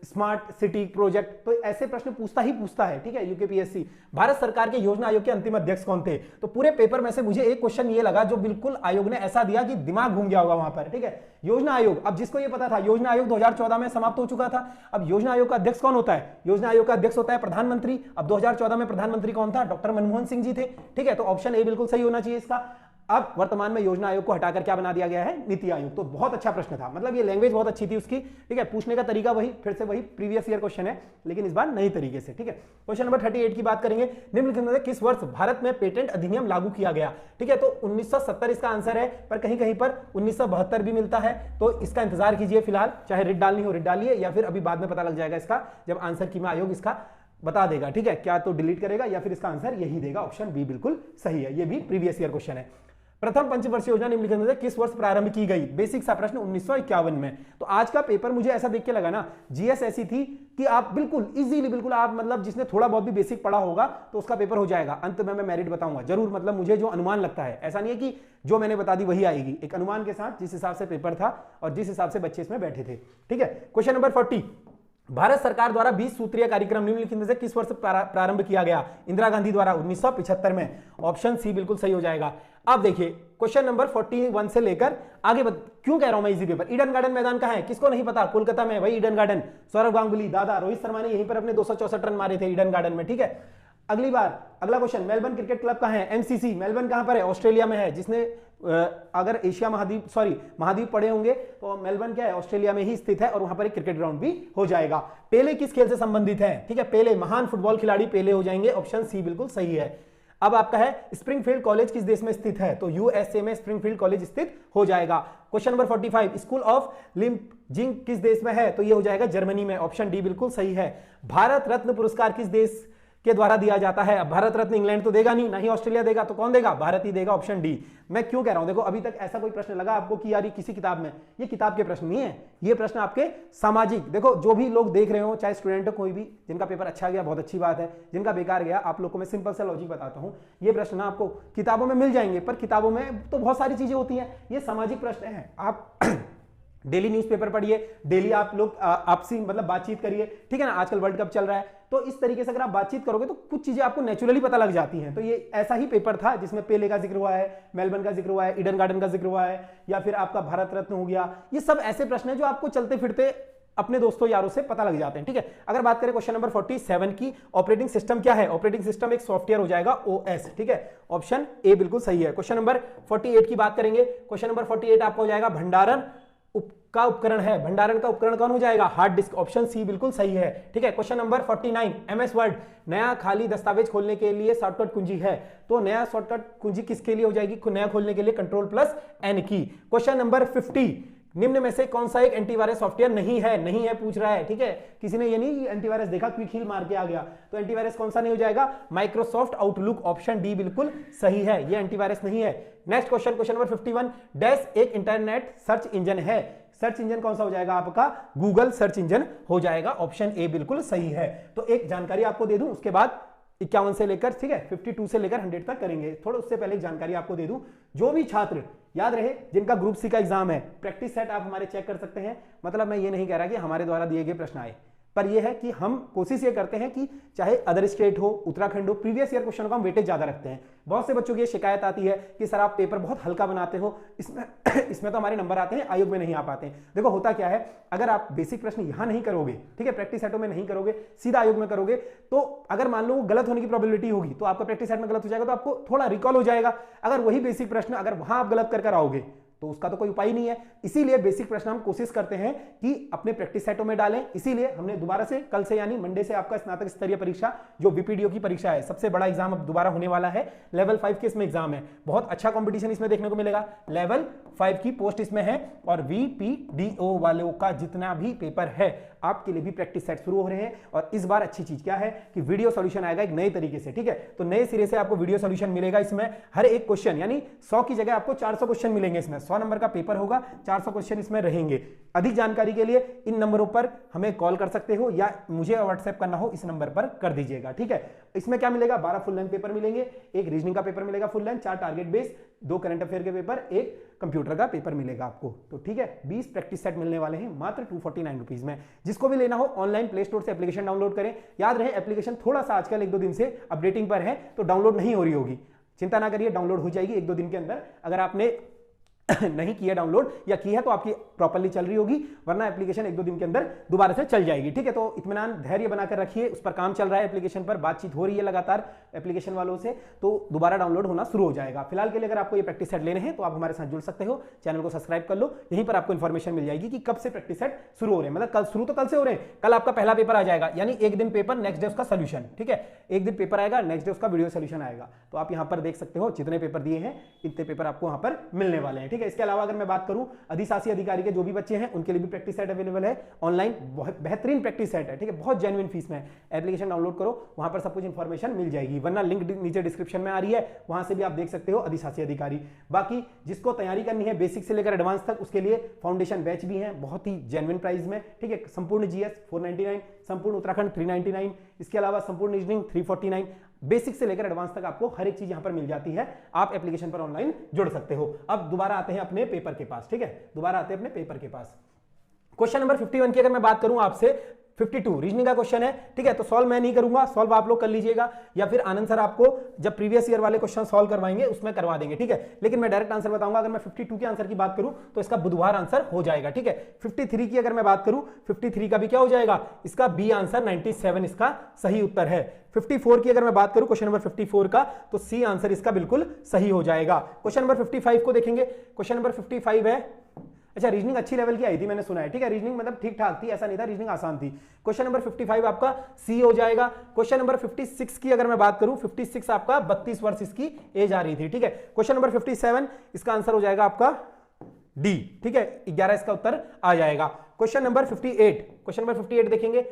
स्मार्ट सिटी प्रोजेक्ट। तो ऐसे प्रश्न पूछता है, ठीक है, यूकेपीएससी। भारत सरकार के योजना आयोग के अंतिम अध्यक्ष कौन थे? तो पूरे पेपर में से मुझे एक क्वेश्चन ये लगा जो बिल्कुल आयोग ने ऐसा दिया कि दिमाग घूम गया होगा वहां पर, ठीक है। योजना आयोग, अब जिसको ये पता था योजना आयोग 2014 में समाप्त हो चुका था। अब योजना आयोग का अध्यक्ष कौन होता है? योजना आयोग का अध्यक्ष होता है प्रधानमंत्री। अब 2014 में प्रधानमंत्री कौन था? डॉक्टर मनमोहन सिंह जी थे, ठीक है। तो ऑप्शन ए बिल्कुल सही होना चाहिए इसका। अब वर्तमान में योजना आयोग को हटाकर क्या बना दिया गया है? नीति आयोग। तो बहुत अच्छा प्रश्न था, मतलब ये लैंग्वेज बहुत अच्छी थी उसकी, ठीक है। पूछने का तरीका वही, फिर से वही प्रीवियस ईयर क्वेश्चन है, लेकिन इस बार नई तरीके से, ठीक है। क्वेश्चन नंबर 38 की बात करेंगे। निम्नलिखित में से किस वर्ष भारत में पेटेंट अधिनियम लागू किया गया? ठीक है, तो 1970 इसका आंसर है, पर कहीं कहीं पर 1972 भी मिलता है। तो इसका इंतजार कीजिए फिलहाल, चाहे रिट डालनी हो रिट डालिए, या फिर अभी बाद में पता लग जाएगा इसका, जब आंसर की आयोग इसका बता देगा, ठीक है। क्या तो डिलीट करेगा या फिर इसका आंसर यही देगा। ऑप्शन बी बिल्कुल सही है, ये भी प्रीवियस ईयर क्वेश्चन है। प्रथम पंचवर्षीय योजना निम्नलिखित में से किस वर्ष प्रारंभ की गई? बेसिक सा प्रश्न 1951 में। तो आज का पेपर मुझे ऐसा देख के लगा ना, जीएस ऐसी थी कि आप बिल्कुल इजीली, बिल्कुल आप मतलब जिसने थोड़ा बहुत भी बेसिक पढ़ा होगा तो उसका पेपर हो जाएगा। अंत में मैं मेरिट बताऊंगा जरूर, मतलब मुझे जो अनुमान लगता है, ऐसा नहीं है कि जो मैंने बता दी वही आएगी, एक अनुमान के साथ जिस हिसाब से पेपर था और जिस हिसाब से बच्चे इसमें बैठे थे, ठीक है। क्वेश्चन नंबर 40, भारत सरकार द्वारा 20 सूत्रीय कार्यक्रम निम्नलिखित में से किस वर्ष प्रारंभ किया गया? इंदिरा गांधी द्वारा 1975 में। ऑप्शन सी बिल्कुल सही हो जाएगा। अब देखिए क्वेश्चन नंबर 41 से लेकर आगे क्यों कह रहा हूं मैं इजी पेपर। ईडन गार्डन मैदान कहां है? किसको नहीं पता? कोलकाता में भाई ईडन गार्डन। सौरव गांगुली, दादा रोहित शर्मा ने यहीं पर अपने 264 रन मारे थे ईडन गार्डन में, ठीक है। अगला क्वेश्चन, मेलबर्न क्रिकेट क्लब कहां है? एमसीसी। मेलबर्न कहां पर है? ऑस्ट्रेलिया में है। जिसने अगर एशिया महाद्वीप पढ़े होंगे तो मेलबर्न क्या है? ऑस्ट्रेलिया में ही स्थित है और वहां पर एक क्रिकेट ग्राउंड भी हो जाएगा। पेले किस खेल से संबंधित है? ठीक है, पेले महान फुटबॉल खिलाड़ी पेले हो जाएंगे। ऑप्शन सी बिल्कुल सही है। अब आपका है स्प्रिंगफील्ड कॉलेज किस देश में स्थित है? तो यूएसए में स्प्रिंगफील्ड कॉलेज स्थित हो जाएगा। क्वेश्चन नंबर 45, स्कूल ऑफ लिम्जिंग किस देश में है? तो ये हो जाएगा जर्मनी में। ऑप्शन डी बिल्कुल सही है। भारत रत्न पुरस्कार किस देश के द्वारा दिया जाता है? अब भारत रत्न इंग्लैंड तो देगा नहीं, ना ही ऑस्ट्रेलिया देगा, तो कौन देगा? भारत ही देगा। Option D. मैं क्यों कह रहा हूं, देखो अभी तक ऐसा कोई प्रश्न लगा आपको कि यार ये किसी किताब में, ये किताब के प्रश्न नहीं है, ये प्रश्न आपके सामाजिक, देखो जो भी लोग देख रहे हो, चाहे स्टूडेंट हो कोई भी, जिनका पेपर अच्छा गया बहुत अच्छी बात है, जिनका बेकार गया आप लोग को मैं सिंपल सा लॉजिक बताता हूं। ये प्रश्न आपको किताबों में मिल जाएंगे, पर किताबों में तो बहुत सारी चीजें होती हैं, ये सामाजिक प्रश्न है। आप डेली न्यूज़पेपर पढ़िए, डेली आप लोग आपसी मतलब बातचीत करिए, ठीक है ना। आजकल वर्ल्ड कप चल रहा है, तो इस तरीके से अगर आप बातचीत करोगे तो कुछ चीजें आपको नेचुरली पता लग जाती हैं। तो ये ऐसा ही पेपर था जिसमें पेले का जिक्र हुआ है, मेलबर्न का जिक्र हुआ है, ईडन गार्डन का जिक्र हुआ है, या फिर आपका भारत रत्न हो गया। ये सब ऐसे प्रश्न है जो आपको चलते फिरते अपने दोस्तों यारों से पता लग जाते हैं, ठीक है। अगर बात करें क्वेश्चन नंबर 47 की, ऑपरेटिंग सिस्टम क्या है? ऑपरेटिंग सिस्टम एक सॉफ्टवेयर हो जाएगा, ओएस, ठीक है। ऑप्शन ए बिल्कुल सही है। क्वेश्चन नंबर 48 की बात करेंगे। क्वेश्चन नंबर 48 आपका हो जाएगा भंडारण का उपकरण है। भंडारण का उपकरण कौन हो जाएगा? Hard disk. ऑप्शन सी बिल्कुल सही है, ठीक है। क्वेश्चन नंबर 49, एमएस वर्ड नया खाली दस्तावेज खोलने के लिए शॉर्टकट कुंजी है, तो नया शॉर्टकट कुंजी किसके लिए हो जाएगी? नया खोलने के लिए कंट्रोल+N की। क्वेश्चन नंबर 50, निम्न में से कौन सा एक एंटीवायरस सॉफ्टवेयर नहीं है पूछ रहा है, ठीक है। किसी ने ये नहीं एंटीवायरस देखा, क्विक हील मार के आ गया, तो एंटीवायरस कौन सा नहीं हो जाएगा? Microsoft outlook. ऑप्शन डी बिल्कुल सही है, ये एंटीवायरस नहीं है। Next question, question number 51, dash एक इंटरनेट सर्च इंजन है। सर्च इंजन कौन सा हो जाएगा आपका? गूगल सर्च इंजन हो जाएगा। ऑप्शन ए बिल्कुल सही है। तो एक जानकारी आपको दे दूं, उसके बाद 51 से लेकर, ठीक है, 52 से लेकर 100 तक करेंगे। थोड़ा उससे पहले एक जानकारी आपको दे दूं, जो भी छात्र याद रहे जिनका ग्रुप सी का एग्जाम है, प्रैक्टिस सेट आप हमारे चेक कर सकते हैं। मतलब मैं ये नहीं कह रहा कि हमारे द्वारा दिए गए प्रश्न आए, पर यह है कि हम कोशिश ये करते हैं कि चाहे अदर स्टेट हो, उत्तराखंड हो, प्रीवियस ईयर क्वेश्चन को हम वेटेज ज्यादा रखते हैं। बहुत से बच्चों की शिकायत आती है कि सर आप पेपर बहुत हल्का बनाते हो, इसमें तो हमारे नंबर आते हैं, आयोग में नहीं आ पाते। देखो होता क्या है, अगर आप बेसिक प्रश्न यहां नहीं करोगे, ठीक है, प्रैक्टिस सेटों में नहीं करोगे, सीधा आयोग में करोगे, तो अगर मान लो गलत होने की प्रोबेबिलिटी होगी, तो आपका प्रैक्टिस सेट में गलत हो जाएगा, तो आपको थोड़ा रिकॉल हो जाएगा। अगर वही बेसिक प्रश्न अगर वहां आप गलत कर आओगे तो उसका तो कोई उपाय नहीं है। इसीलिए बेसिक प्रश्न हम कोशिश करते हैं कि अपने प्रैक्टिस सेटों में डालें। इसीलिए हमने दोबारा से कल से यानी मंडे से आपका स्नातक स्तरीय परीक्षा जो बीपीडीओ की परीक्षा है, सबसे बड़ा एग्जाम अब दोबारा होने वाला है। लेवल 5 के इसमें एग्जाम है, बहुत अच्छा कंपटीशन इसमें देखने को मिलेगा। लेवल 5 की पोस्ट इसमें है और बीपीडीओ वालों का जितना भी पेपर है आपके लिए भी प्रैक्टिस सेट शुरू हो रहे हैं। और इस बार अच्छी चीज क्या है कि वीडियो सॉल्यूशन आएगा एक नए तरीके से, ठीक है। तो नए सिरे से आपको वीडियो सॉल्यूशन मिलेगा। इसमें हर एक क्वेश्चन यानी 100 की जगह आपको 400 क्वेश्चन मिलेंगे। इसमें 100 नंबर का पेपर होगा, 400 क्वेश्चन इसमें रहेंगे। अधिक जानकारी के लिए इन नंबरों पर हमें कॉल कर सकते हो या मुझे व्हाट्सएप करना हो, इस नंबर पर कर दीजिएगा, ठीक है। इसमें क्या मिलेगा? 12 फुल लेंथ पेपर मिलेंगे, एक रीजनिंग का पेपर मिलेगा full length, 4 target base, 2 current affair के पेपर, एक कंप्यूटर का पेपर मिलेगा आपको। तो ठीक है, 20 प्रैक्टिस सेट मिलने वाले हैं मात्र 249 रुपीज में। जिसको भी लेना हो ऑनलाइन प्ले स्टोर से एप्लीकेशन डाउनलोड करें। याद रहे एप्लीकेशन थोड़ा सा आजकल 1-2 दिन से अपडेटिंग पर है, तो डाउनलोड नहीं हो रही होगी, चिंता ना करिए, डाउनलोड हो जाएगी 1-2 दिन के अंदर। अगर आपने नहीं किया डाउनलोड या की है तो आपकी प्रॉपर्ली चल रही होगी, वरना एप्लीकेशन 1-2 दिन के अंदर दोबारा से चल जाएगी। ठीक है, तो इत्मीनान धैर्य बनाकर रखिए, उस पर काम चल रहा है, एप्लीकेशन पर बातचीत हो रही है लगातार एप्लीकेशन वालों से, तो दोबारा डाउनलोड होना शुरू हो जाएगा। फिलहाल के लिए अगर आपको ये प्रैक्टिस सेट लेने हैं तो आप हमारे साथ जुड़ सकते हो, चैनल को सब्सक्राइब कर लो, यहीं पर आपको इन्फॉर्मेशन मिल जाएगी कि कब से प्रैक्टिस सेट शुरू हो रहे हैं। मतलब कल शुरू तो कल से हो रहे हैं, कल आपका पहला पेपर आ जाएगा, यानी एक दिन पेपर नेक्स्ट डे उसका सोल्यूशन। ठीक है, एक दिन पेपर आएगा, नेक्स्ट डे उसका वीडियो सोल्यूशन आएगा। तो आप यहां पर देख सकते हो जितने पेपर दिए हैं इतने पेपर आपको वहां पर मिलने वाले हैं। ठीक है, इसके अलावा अगर मैं बात करूं अधिशासी अधिकारी के जो भी बच्चे हैं उनके लिए भी प्रैक्टिस सेट अवेलेबल है ऑनलाइन, बहुत बेहतरीन प्रैक्टिस सेट है। ठीक है, बहुत जेन्युइन फीस में। एप्लीकेशन डाउनलोड करो, वहां पर सब कुछ इंफॉर्मेशन मिल जाएगी, वरना लिंक नीचे डिस्क्रिप्शन में आ रही है, वहां से भी आप देख सकते हो अधिशासी अधिकारी। बाकी जिसको तैयारी करनी है बेसिक से लेकर एडवांस तक, उसके लिए फाउंडेशन बैच भी है बहुत ही जेन्युइन प्राइस में। ठीक है, संपूर्ण जीएस 499, संपूर्ण उत्तराखंड 399, इसके अलावा संपूर्ण रीजनिंग 349, बेसिक से लेकर एडवांस तक आपको हर एक चीज यहां पर मिल जाती है। आप एप्लीकेशन पर ऑनलाइन जुड़ सकते हो। अब दोबारा आते हैं अपने पेपर के पास। ठीक है, दोबारा आते हैं अपने पेपर के पास। क्वेश्चन नंबर 51 की अगर मैं बात करूं आपसे, 52 रीजनिंग का क्वेश्चन है। ठीक है, तो सॉल्व मैं नहीं करूंगा, सॉल्व आप लोग कर लीजिएगा, या फिर आनंद सर आपको जब प्रीवियस ईयर वाले क्वेश्चन सॉल्व करवाएंगे उसमें करवा देंगे। ठीक है, लेकिन मैं डायरेक्ट आंसर बताऊंगा। अगर मैं 52 के आंसर की बात करूं तो इसका बुधवार आंसर हो जाएगा। ठीक है, 53 की अगर मैं बात करूं, 53 का भी क्या हो जाएगा, इसका बी आंसर 97 इसका सही उत्तर है। 54 की अगर मैं बात करूं, क्वेश्चन नंबर 54 का, तो सी आंसर इसका बिल्कुल सही हो जाएगा। क्वेश्चन नंबर 55 को देखेंगे, क्वेश्चन नंबर 55 है, अच्छा रीजनिंग अच्छी लेवल की आई थी मैंने सुना है। ठीक है, रीजनिंग मतलब ठीक ठाक थी, ऐसा नहीं था रीजनिंग आसान थी। क्वेश्चन नंबर 55 आपका सी हो जाएगा। क्वेश्चन नंबर 56 की अगर मैं बात करूं, 56 आपका 32 वर्ष इसकी एज आ रही थी। ठीक है, क्वेश्चन नंबर 57 इसका आंसर हो जाएगा आपका डी। ठीक है, 11 इसका उत्तर आ जाएगा। क्वेश्चन नंबर 58, क्वेश्चन नंबर 58 देखेंगे,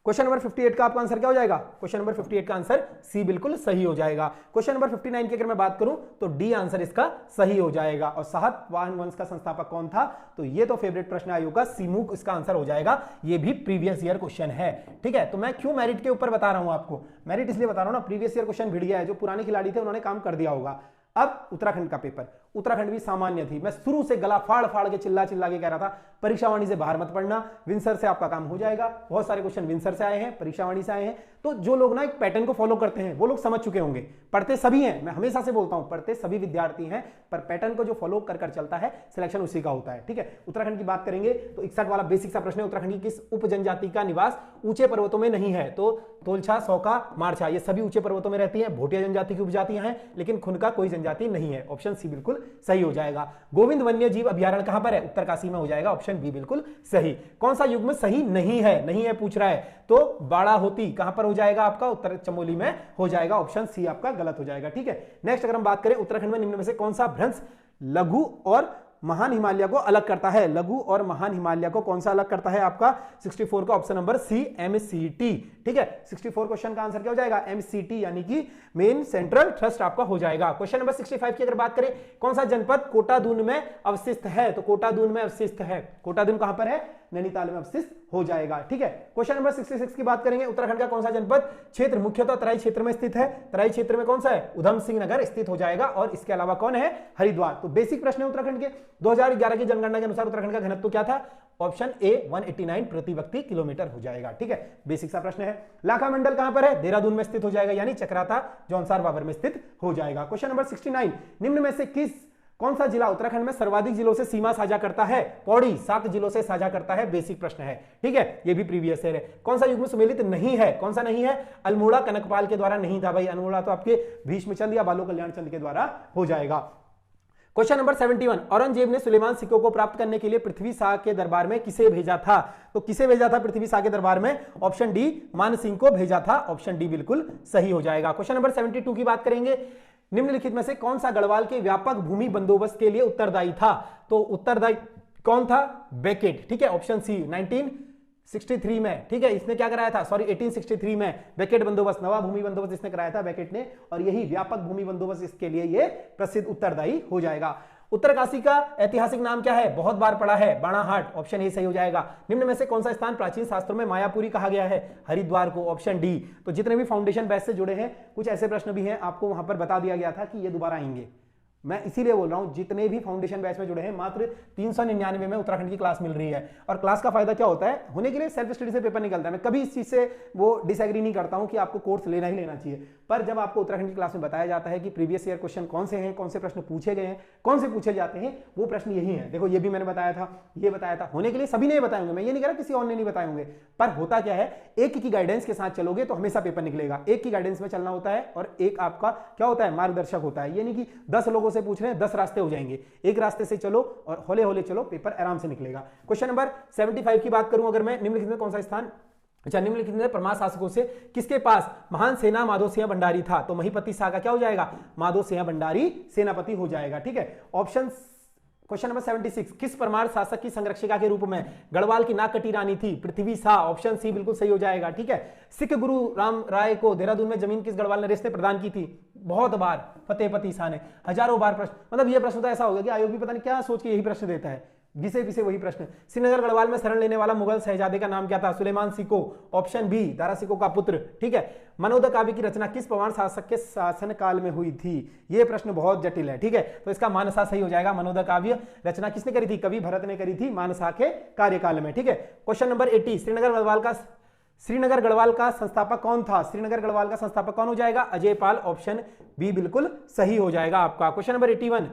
क्वेश्चन नंबर 58 का आपका आंसर क्या हो जाएगा, क्वेश्चन नंबर 58 का आंसर सी बिल्कुल सही हो जाएगा। क्वेश्चन नंबर 59 की अगर मैं बात करूं तो डी आंसर इसका सही हो जाएगा। और सातवाहन वंश का संस्थापक कौन था, तो ये तो फेवरेट प्रश्न आयोग का सीमूक इसका आंसर हो जाएगा, ये भी प्रीवियस ईयर क्वेश्चन है। ठीक है, तो मैं क्यों मेरिट के ऊपर बता रहा हूं आपको, मेरिट इसलिए बता रहा हूं ना, प्रीवियस ईयर क्वेश्चन भिड़ गया है, जो पुराने खिलाड़ी थे उन्होंने काम कर दिया होगा। अब उत्तराखंड का पेपर, उत्तराखंड भी सामान्य थी, मैं शुरू से गला फाड़ फाड़ के चिल्ला चिल्ला के कह रहा था परीक्षावाणी से बाहर मत पढ़ना, विंसर से आपका काम हो जाएगा। बहुत सारे क्वेश्चन विंसर से आए हैं, परीक्षावाणी से आए हैं। तो जो लोग ना एक पैटर्न को फॉलो करते हैं वो लोग समझ चुके होंगे, पढ़ते सभी हैं, मैं हमेशा से बोलता हूं पढ़ते सभी विद्यार्थी हैं, पर पैटर्न को जो फॉलो कर कर चलता है सिलेक्शन उसी का होता है। ठीक है, उत्तराखंड की बात करेंगे तो 61 वाला बेसिक सा प्रश्न है, उत्तराखंड की किस उप जनजाति का निवास ऊंचे पर्वतों में नहीं है, तो तोलछा, सौका, मारछा ये सभी ऊंचे पर्वतों में रहती हैं, भोटिया जनजाति की उपजातियां हैं, लेकिन खुनका कोई जनजाति नहीं है। ऑप्शन सी बिल्कुल सही हो जाएगा। गोविंद वन्य जीव अभ्यारण्य कहां पर है, उत्तरकाशी में हो जाएगा, ऑप्शन बी बिल्कुल सही। कौन सा युग्म सही नहीं है, नहीं है पूछ रहा है, तो बाड़ा होती कहां पर हो जाएगा आपका, उत्तर चमोली में हो जाएगा, ऑप्शन सी आपका गलत हो जाएगा। ठीक है, नेक्स्ट अगर हम बात करें उत्तराखंड में निम्न में से कौन सा भ्रंश लघु और महान हिमालय को अलग करता है, लघु और महान हिमालय को कौन सा अलग करता है आपका, 64 का ऑप्शन नंबर सी एमसीटी। ठीक है, 64 क्वेश्चन का आंसर क्या हो जाएगा, एमसीटी यानी कि मेन सेंट्रल ट्रस्ट आपका हो जाएगा। क्वेश्चन नंबर 65 की अगर बात करें, कौन सा जनपद कोटादून में अवस्थित है, तो कोटादून में अवस्थित है, कोटादून कहां पर है, नैनीताल में अवस्थित हो जाएगा। ठीक है, क्वेश्चन नंबर 66 की बात करेंगे, उत्तराखंड का कौन सा जनपद क्षेत्र मुख्यतः तराई क्षेत्र में स्थित है, तराई क्षेत्र में कौन सा है, उधम सिंह नगर स्थित हो जाएगा, और इसके अलावा कौन है, हरिद्वार। तो बेसिक प्रश्न है उत्तराखंड के। 2011 की जनगणना के अनुसार उत्तराखंड का घनत्व क्या था, ऑप्शन ए 189 प्रति व्यक्ति किलोमीटर हो जाएगा। ठीक है, बेसिक सा प्रश्न है। लाखा मंडल कहां पर है, देहरादून में स्थित हो जाएगा, यानी चक्राता जौनसार बाबर में स्थित हो जाएगा। क्वेश्चन नंबर 69, निम्न में से कौन सा जिला उत्तराखंड में सर्वाधिक जिलों से सीमा साझा करता है, पौड़ी 7 जिलों से साझा करता है, बेसिक प्रश्न है। ठीक है, ये भी प्रीवियस ईयर है। कौन सा युग्म सुमेलित नहीं है, कौन सा नहीं है, अल्मोड़ा कनकपाल के द्वारा नहीं था भाई, अल्मोड़ा तो आपके भीष्मचंद या बालो कल्याण चंद के द्वारा हो जाएगा। क्वेश्चन नंबर 71, औरंगजेब ने सुलेमान सिक्कों को प्राप्त करने के लिए पृथ्वी शाह के दरबार में किसे भेजा था, तो किसे भेजा था पृथ्वी शाह के दरबार में, ऑप्शन डी मान सिंह को भेजा था, ऑप्शन डी बिल्कुल सही हो जाएगा। क्वेश्चन नंबर 72 की बात करेंगे, निम्नलिखित में से कौन सा गढ़वाल के व्यापक भूमि बंदोबस्त के लिए उत्तरदायी था, तो उत्तरदायी कौन था, बेकेट। ठीक है, ऑप्शन सी 1963 में। ठीक है, इसने क्या कराया था, सॉरी 1863 में बेकेट बंदोबस्त, नवा भूमि बंदोबस्त इसने कराया था बेकेट ने, और यही व्यापक भूमि बंदोबस्त इसके लिए ये प्रसिद्ध उत्तरदायी हो जाएगा। उत्तरकाशी का ऐतिहासिक नाम क्या है, बहुत बार पढ़ा है, बाणाहाट, ऑप्शन ए सही हो जाएगा। निम्न में से कौन सा स्थान प्राचीन शास्त्रों में मायापुरी कहा गया है, हरिद्वार को, ऑप्शन डी। तो जितने भी फाउंडेशन बैच से जुड़े हैं कुछ ऐसे प्रश्न भी हैं, आपको वहां पर बता दिया गया था कि ये दोबारा आएंगे, मैं इसीलिए बोल रहा हूं जितने भी फाउंडेशन बैच में जुड़े हैं मात्र 399 में उत्तराखंड की क्लास मिल रही है। और क्लास का फायदा क्या होता है, होने के लिए सेल्फ स्टडी से पेपर निकलता है। मैं कभी इस चीज से वो डिसएग्री नहीं करता हूं कि आपको कोर्स लेना ही लेना चाहिए, पर जब आपको उत्तराखंड की क्लास में बताया जाता है कि प्रीवियस ईयर क्वेश्चन कौन से हैं, कौन से प्रश्न पूछे गए हैं, कौन से पूछे जाते हैं, वो प्रश्न यही है। देखो ये भी मैंने बताया था, ये बताया था, होने के लिए सभी नहीं बताएंगे, मैं ये नहीं कह रहा किसी और ने नहीं बताए होंगे, पर होता क्या है, एक की गाइडेंस के साथ चलोगे तो हमेशा पेपर निकलेगा। एक की गाइडेंस में चलना होता है और एक आपका क्या होता है, मार्गदर्शक होता है। ये नहीं कि 10 लोगों से पूछ रहे हैं 10 रास्ते हो जाएंगे, एक रास्ते से चलो और हौले हौले चलो, पेपर आराम से निकलेगा। क्वेश्चन नंबर 75 की बात करूं अगर मैं, निम्नलिखित में कौन सा स्थान, अच्छा निम्नलिखित में परमार शासकों से किसके पास महान सेना माधो सिंह भंडारी था, तो महिपति शाह का क्या हो जाएगा, माधो सिंह भंडारी सेनापति हो जाएगा। ठीक है, ऑप्शन क्वेश्चन नंबर 76, किस परमार शासक की संरक्षिका के रूप में गढ़वाल की नाग कटी रानी थी, पृथ्वी शाह, ऑप्शन सी बिल्कुल सही हो जाएगा। ठीक है, सिख गुरु राम राय को देहरादून में जमीन किस गढ़वाल नरेश ने प्रदान की थी, बहुत बार फतेहपति शाह ने, हजारों बार प्रश्न, मतलब ये प्रश्न तो ऐसा हो गया कि आयोग भी पता नहीं क्या सोच के यही प्रश्न देता है, घिसे पिसे वही प्रश्न। श्रीनगर गढ़वाल में शरण लेने वाला मुगल शहजादे का नाम क्या था, सुलेमान सिको, ऑप्शन बी दारा सिको का पुत्र। ठीक है, मनोदर काव्य की रचना किस पवार शासक के शासन काल में हुई थी, यह प्रश्न बहुत जटिल है। ठीक है, तो इसका मानसा सही हो जाएगा। मनोदर काव्य रचना किसने करी थी, कवि भरत ने करी थी मानसा के कार्यकाल में। ठीक है, क्वेश्चन नंबर 80, श्रीनगर गढ़वाल का संस्थापक कौन था, श्रीनगर गढ़वाल का संस्थापक कौन हो जाएगा, अजय पाल, ऑप्शन बी बिल्कुल सही हो जाएगा आपका। क्वेश्चन नंबर 81,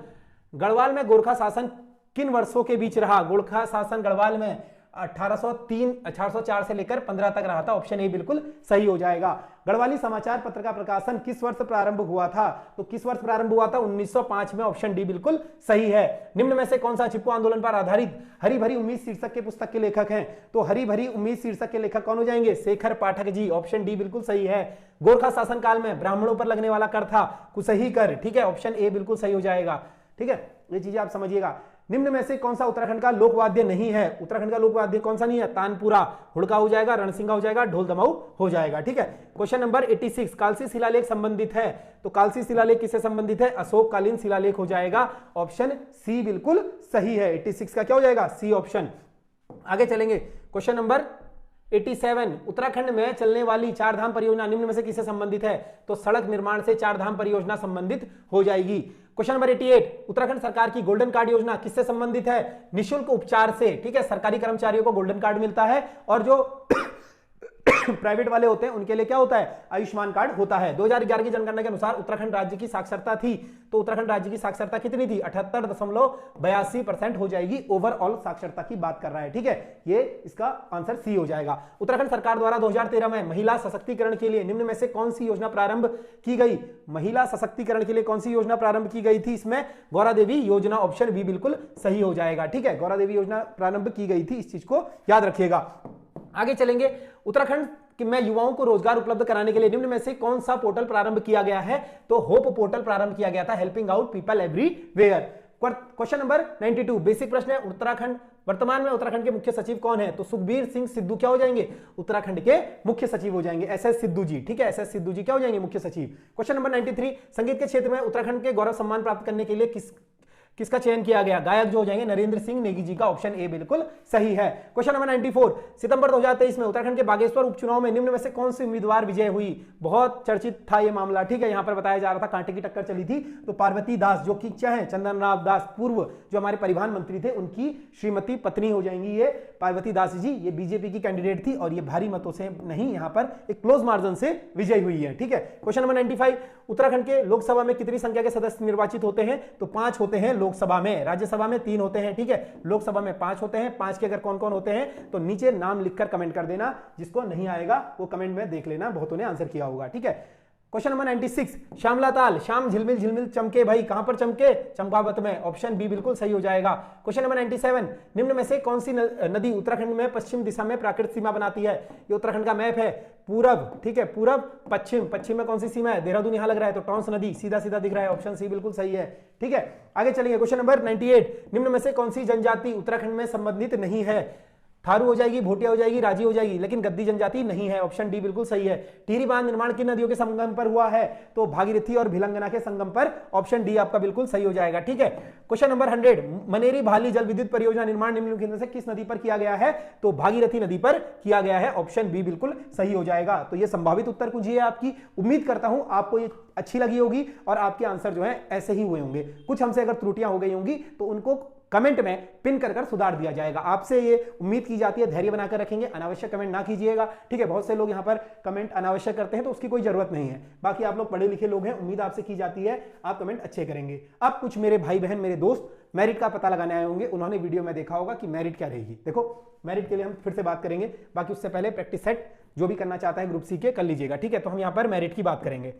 गढ़वाल में गोरखा शासन किन वर्षों के बीच रहा, गोरखा शासन गढ़वाल में 1804 से लेकर 15 तक रहा था, ऑप्शन ए बिल्कुल सही हो जाएगा। गढ़वाली समाचार पत्र का प्रकाशन किस वर्ष प्रारंभ हुआ था, तो किस वर्ष प्रारंभ हुआ था, 1905 में, ऑप्शन डी बिल्कुल सही है। निम्न में से कौन सा चिपको आंदोलन पर आधारित हरी भरी उम्मीद शीर्षक के पुस्तक के लेखक हैं, तो हरी भरी उम्मीद शीर्षक के लेखक कौन हो जाएंगे, शेखर पाठक जी, ऑप्शन डी बिल्कुल सही है। गोरखा शासन काल में ब्राह्मणों पर लगने वाला कर था कुसही कर, ठीक है, ऑप्शन ए बिल्कुल सही हो जाएगा। ठीक है, ये चीजें आप समझिएगा। निम्न में से कौन सा उत्तराखंड का लोकवाद्य नहीं है, उत्तराखंड का लोकवाद्य कौन सा नहीं है, तानपुरा, हुड़का हो जाएगा, रणसिंगा हो जाएगा, ढोल दमाऊ हो जाएगा। ठीक है, क्वेश्चन नंबर 86, कालसी शिलालेख संबंधित है, तो कालसी शिलालेख किससे संबंधित है, अशोक कालीन शिलालेख हो जाएगा, ऑप्शन सी बिल्कुल सही है। 86 का क्या हो जाएगा, सी ऑप्शन। आगे चलेंगे, क्वेश्चन नंबर 87, उत्तराखंड में चलने वाली चार धाम परियोजना निम्न में से किससे संबंधित है, तो सड़क निर्माण से चार धाम परियोजना संबंधित हो जाएगी। क्वेश्चन नंबर 88, उत्तराखंड सरकार की गोल्डन कार्ड योजना किससे संबंधित है, निःशुल्क उपचार से। ठीक है, सरकारी कर्मचारियों को गोल्डन कार्ड मिलता है और जो प्राइवेट वाले होते हैं उनके लिए क्या होता है, आयुष्मान कार्ड होता है। 2011 की जनगणना के अनुसार उत्तराखंड राज्य की साक्षरता थी, तो उत्तराखंड राज्य की साक्षरता कितनी थी, 78.82% हो जाएगी। ओवरऑल साक्षरता की बात कर रहा है। ठीक है, ये इसका आंसर सी हो जाएगा। उत्तराखंड सरकार द्वारा 2013 में महिला सशक्तिकरण के लिए निम्न में से कौन सी योजना प्रारंभ की गई, महिला सशक्तिकरण के लिए कौन सी योजना प्रारंभ की गई थी, इसमें गौरा देवी योजना, ऑप्शन बी बिल्कुल सही हो जाएगा। ठीक है, गौरा देवी योजना प्रारंभ की गई थी, इस चीज को याद रखिएगा। आगे चलेंगे, उत्तराखंड में युवाओं को रोजगार उपलब्ध कराने के लिए निम्न में से कौन सा पोर्टल प्रारंभ किया गया है, तो होप पोर्टल प्रारंभ किया गया था, helping out people everywhere. Question number 92, basic प्रश्न है, उत्तराखंड वर्तमान में उत्तराखंड के मुख्य सचिव कौन है, तो सुखबीर सिंह सिद्धू क्या हो जाएंगे, उत्तराखंड के मुख्य सचिव हो जाएंगे, एसएस सिद्धू जी। ठीक है, एसएस सिद्धू जी क्या हो जाएंगे, मुख्य सचिव। क्वेश्चन नंबर 93, संगीत के क्षेत्र में उत्तराखंड के गौरव सम्मान प्राप्त करने के लिए किसका चयन किया गया, गायक जो हो जाएंगे नरेंद्र सिंह नेगी जी का, ऑप्शन ए बिल्कुल सही है। क्वेश्चन नंबर 94, सितंबर 2023 में उत्तराखंड के बागेश्वर उपचुनाव में निम्न में से कौन सी उम्मीदवार विजय हुई, बहुत चर्चित था यह मामला। ठीक है, यहां पर बताया जा रहा था कांटे की टक्कर चली थी, तो पार्वती दास जो कि क्या है, चंदन राव दास, पूर्व जो हमारे परिवहन मंत्री थे, उनकी श्रीमती पत्नी हो जाएंगी ये पार्वती दास जी। ये बीजेपी की कैंडिडेट थी और ये भारी मतों से नहीं, यहां पर एक क्लोज मार्जिन से विजयी हुई है। ठीक है, क्वेश्चन नंबर 95, उत्तराखंड के लोकसभा में कितनी संख्या के सदस्य निर्वाचित होते हैं, तो 5 होते हैं लोकसभा में, राज्यसभा में 3 होते हैं। ठीक है, लोकसभा में 5 होते हैं। 5 के अगर कौन कौन होते हैं तो नीचे नाम लिखकर कमेंट कर देना, जिसको नहीं आएगा वो कमेंट में देख लेना, बहुतों ने आंसर किया होगा। ठीक है, क्वेश्चन नंबर 96, श्यामला ताल, श्याम झिलमिल झिलमिल चमके भाई, कहां पर चमके, चंपावत में, ऑप्शन बी बिल्कुल सही हो जाएगा। क्वेश्चन नंबर 97, निम्न में से कौन सी नदी उत्तराखंड में पश्चिम दिशा में प्राकृतिक सीमा बनाती है, ये उत्तराखंड का मैप है, पूरब। ठीक है, पूरब पश्चिम, पश्चिम में कौन सी सीमा है, देहरादून यहां लग रहा है, तो टॉन्स नदी सीधा सीधा दिख रहा है, ऑप्शन सी बिल्कुल सही है। ठीक है, आगे चलेंगे, क्वेश्चन नंबर 98, निम्न में से कौन सी जनजाति उत्तराखंड में संबंधित नहीं है, थारू हो जाएगी, भोटिया हो जाएगी, राजी हो जाएगी, लेकिन गद्दी जनजाति नहीं है। ऑप्शन डी बिल्कुल सही है। टिहरी बांध निर्माण किन नदियों के संगम पर हुआ है? तो भागीरथी और भिलंगना के संगम पर। ऑप्शन डी आपका बिल्कुल सही हो जाएगा। ठीक है, क्वेश्चन नंबर 100, मनेरी भाली जल विद्युत परियोजना निर्माण निम्नलिखित में से किस नदी पर किया गया है? तो भागीरथी नदी पर किया गया है। ऑप्शन बी बिल्कुल सही हो जाएगा। तो ये संभावित उत्तर कुंजी है आपकी। उम्मीद करता हूं आपको ये अच्छी लगी होगी और आपके आंसर जो है ऐसे ही हुए होंगे। कुछ हमसे अगर त्रुटियां हो गई होंगी तो उनको कमेंट में पिन कर सुधार दिया जाएगा। आपसे ये उम्मीद की जाती है, धैर्य बनाकर रखेंगे, अनावश्यक कमेंट ना कीजिएगा। ठीक है, बहुत से लोग यहाँ पर कमेंट अनावश्यक करते हैं तो उसकी कोई जरूरत नहीं है। बाकी आप लोग पढ़े लिखे लोग हैं, उम्मीद आपसे की जाती है आप कमेंट अच्छे करेंगे। अब कुछ मेरे भाई बहन, मेरे दोस्त मेरिट का पता लगाने आए होंगे, उन्होंने वीडियो में देखा होगा कि मेरिट क्या रहेगी। देखो, मेरिट के लिए हम फिर से बात करेंगे, बाकी उससे पहले प्रैक्टिस सेट जो भी करना चाहता है ग्रुप सी के कर लीजिएगा। ठीक है, तो हम यहाँ पर मेरिट की बात करेंगे।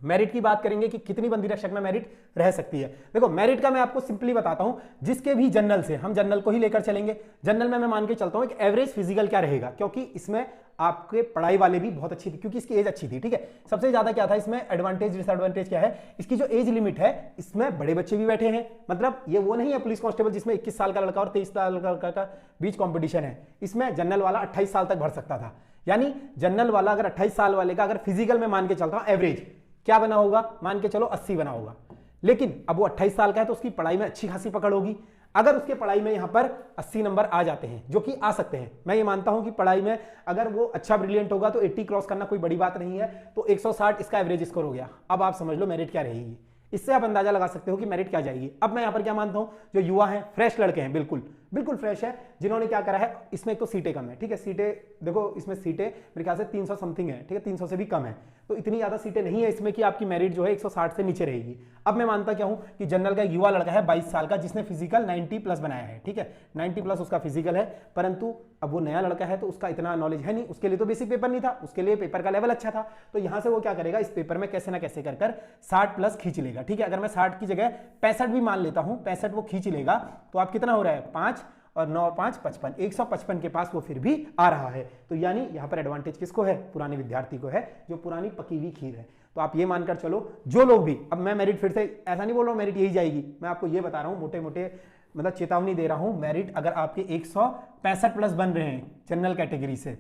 मेरिट की बात करेंगे कि कितनी बंदी रक्षक में मेरिट रह सकती है। देखो, मेरिट का मैं आपको सिंपली बताता हूं, जिसके भी जनरल से, हम जनरल को ही लेकर चलेंगे। जनरल में मैं मान के चलता हूं एक एवरेज फिजिकल क्या रहेगा, क्योंकि इसमें आपके पढ़ाई वाले भी बहुत अच्छी थी, क्योंकि इसकी एज अच्छी थी। ठीक है, सबसे ज्यादा क्या था इसमें एडवांटेज, डिसएडवांटेज क्या है, इसकी जो एज लिमिट है, इसमें बड़े बच्चे भी बैठे हैं। मतलब ये वो नहीं है पुलिस कांस्टेबल जिसमें 21 साल का लड़का और 23 साल का लड़का का बीच कॉम्पिटिशन है। इसमें जनरल वाला 28 साल तक भर सकता था। यानी जनरल वाला अगर 28 साल वाले का अगर फिजिकल में मान के चलता हूं एवरेज क्या बना होगा, मान के चलो 80 बना होगा। लेकिन अब वो 28 साल का है तो उसकी पढ़ाई में अच्छी खासी पकड़ होगी। अगर उसके पढ़ाई में यहां पर 80 नंबर आ जाते हैं, जो कि आ सकते हैं, मैं ये मानता हूं कि पढ़ाई में अगर वो अच्छा ब्रिलियंट होगा तो 80 क्रॉस करना कोई बड़ी बात नहीं है। तो 160 इसका एवरेज स्कोर हो गया। अब आप समझ लो मेरिट क्या रहेगी। इससे आप अंदाजा लगा सकते हो कि मेरिट क्या जाएगी। अब मैं यहां पर क्या मानता हूं, जो युवा हैं, फ्रेश लड़के हैं, बिल्कुल फ्रेश है, जिन्होंने क्या करा है, इसमें एक तो सीटें कम है। ठीक है, सीटें देखो, इसमें सीटें मेरे ख्याल से 300 समथिंग है। ठीक है, 300 से भी कम है, तो इतनी ज्यादा सीटें नहीं है इसमें कि आपकी मेरिट जो है 160 से नीचे रहेगी। अब मैं मानता क्या हूं कि जनरल का युवा लड़का है 22 साल का, जिसने फिजिकल 90 प्लस बनाया है। ठीक है, 90 प्लस उसका फिजिकल है, परंतु अब वो नया लड़का है तो उसका इतना नॉलेज है नहीं, उसके लिए तो बेसिक पेपर नहीं था, उसके लिए पेपर का लेवल अच्छा था। तो यहां से वो क्या करेगा, इस पेपर में कैसे ना कैसे कर 60 प्लस खींच लेगा। ठीक है, अगर मैं 60 की जगह 65 भी मान लेता हूं, 65 वो खींच लेगा, तो आप कितना हो रहा है, 5 और 9 और 5 55, 155 के पास वो फिर भी आ रहा है। तो यानी यहां पर एडवांटेज किसको है, पुराने विद्यार्थी को है, जो पुरानी पकी हुई खीर है। तो आप ये मानकर चलो, जो लोग भी, अब मैं मेरिट फिर से ऐसा नहीं बोल रहा हूं मेरिट यही जाएगी, मैं आपको ये बता रहा हूं, मोटे मोटे मतलब चेतावनी दे रहा हूं, मेरिट अगर आपके 165 प्लस बन रहे हैं जनरल कैटेगरी से,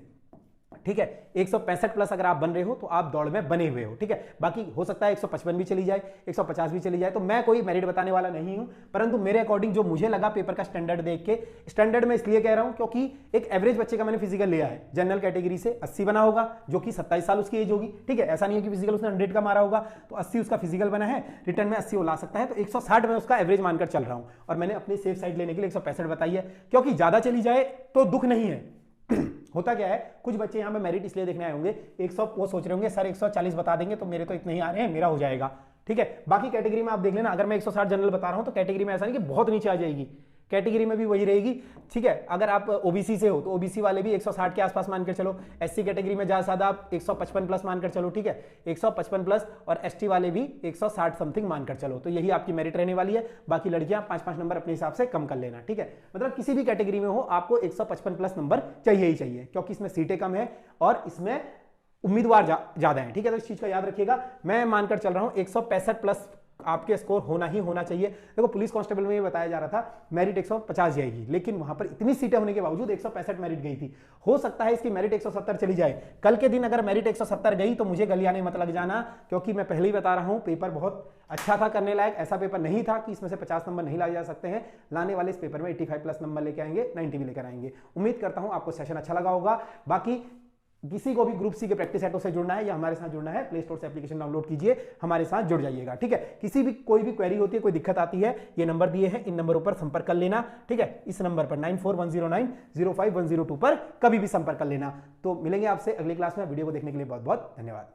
ठीक है, 165 प्लस अगर आप बन रहे हो तो आप दौड़ में बने हुए हो। ठीक है, बाकी हो सकता है 155 भी चली जाए, 150 भी चली जाए, तो मैं कोई मेरिट बताने वाला नहीं हूं, परंतु मेरे अकॉर्डिंग जो मुझे लगा पेपर का स्टैंडर्ड देख के, स्टैंडर्ड में इसलिए कह रहा हूं क्योंकि एक एवरेज बच्चे का मैंने फिजिकल लिया है, जनरल कैटेगरी से 80 बना होगा, जो कि 27 साल उसकी एज होगी। ठीक है, ऐसा नहीं है कि फिजिकल उसने 100 का मारा होगा, तो 80 उसका फिजिकल बना है, रिटर्न में 80 वो ला सकता है, तो 160 में उसका एवरेज मानकर चल रहा हूं। और मैंने अपनी सेफ साइड लेने के लिए 165 बताई है, क्योंकि ज्यादा चली जाए तो दुख नहीं है। होता क्या है, कुछ बच्चे यहाँ पे मेरिट इसलिए देखने आए होंगे, 100 वो सोच रहे होंगे सर 140 बता देंगे तो मेरे तो इतने ही आ रहे हैं, मेरा हो जाएगा। ठीक है, बाकी कैटेगरी में आप देख लेना, अगर मैं 160 जनरल बता रहा हूं तो कैटेगरी में ऐसा नहीं कि बहुत नीचे आ जाएगी, कैटेगरी में भी वही रहेगी। ठीक है, अगर आप ओबीसी से हो तो ओबीसी वाले भी 160 के आसपास मानकर चलो, एससी कैटेगरी में ज्यादा आप 155 प्लस मानकर चलो। ठीक है, 155 प्लस, और एसटी वाले भी 160 समथिंग मानकर चलो, तो यही आपकी मेरिट रहने वाली है। बाकी लड़कियां 5-5 नंबर अपने हिसाब से कम कर लेना। ठीक है, मतलब किसी भी कैटेगरी में हो आपको 155 प्लस नंबर चाहिए ही चाहिए, क्योंकि इसमें सीटें कम है और इसमें उम्मीदवार ज्यादा है। ठीक है, तो इस चीज का याद रखिएगा। मैं मानकर चल रहा हूं 165 प्लस आपके स्कोर होना ही होना चाहिए। देखो, पुलिस कांस्टेबल में ये बताया जा रहा था मेरिट 150 जाएगी, लेकिन वहां पर इतनी सीटें होने के बावजूद 165 मेरिट गई थी। हो सकता है इसकी मेरिट 170 चली जाए। कल के दिन अगर मेरिट 170 गई तो मुझे गलियाने मत लग जाना, क्योंकि मैं पहले ही बता रहा हूं पेपर बहुत अच्छा था, करने लायक। ऐसा पेपर नहीं था कि इसमें से 50 नंबर नहीं लाए जा सकते हैं। लाने वाले इस पेपर में 85 प्लस नंबर लेके आएंगे, 90 भी लेकर आएंगे। उम्मीद करता हूं आपको सेशन अच्छा लगा होगा। बाकी किसी को भी ग्रुप सी के प्रैक्टिस सेटों से जुड़ना है या हमारे साथ जुड़ना है, प्ले स्टोर से एप्लीकेशन डाउनलोड कीजिए, हमारे साथ जुड़ जाइएगा। ठीक है, किसी भी कोई भी क्वेरी होती है, कोई दिक्कत आती है, ये नंबर दिए हैं, इन नंबरों पर संपर्क कर लेना। ठीक है, इस नंबर पर 9410905102 पर कभी भी संपर्क कर लेना। तो मिलेंगे आपसे अगली क्लास में। वीडियो को देखने के लिए बहुत बहुत धन्यवाद।